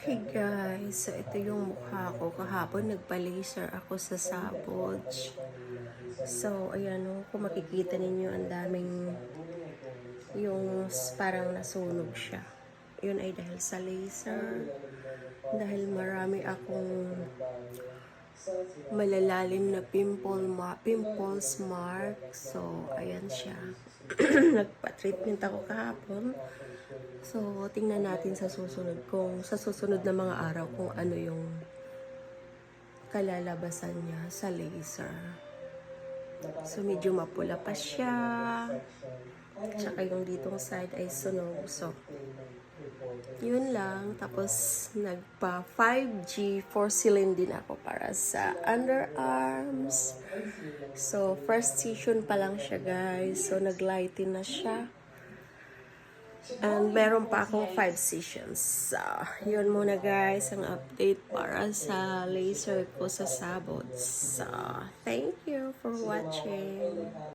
Hey guys, so ito yung mukha ko. Kahapon nagpa-laser ako sa Sabotage. So, ayan o, kung makikita ninyo, ang daming yung parang nasunog siya. Yun ay dahil sa laser. Dahil marami akong malalalim na pimples mark. So, ayan siya. Nagpa-treatment ako kahapon. So, tingnan natin sa susunod na mga araw kung ano yung kalalabasan niya sa laser. So, medyo mapula pa siya. Tsaka yung ditong side ay sunog. So, yun lang. Tapos, nagpa 5G porcelain din ako para sa underarms. So, first session pa lang siya, guys. So, nag-lighten na siya. And meron pa akong 5 sessions. So, yun muna guys, ang update para sa laser ko sa Sabotage. So, thank you for watching.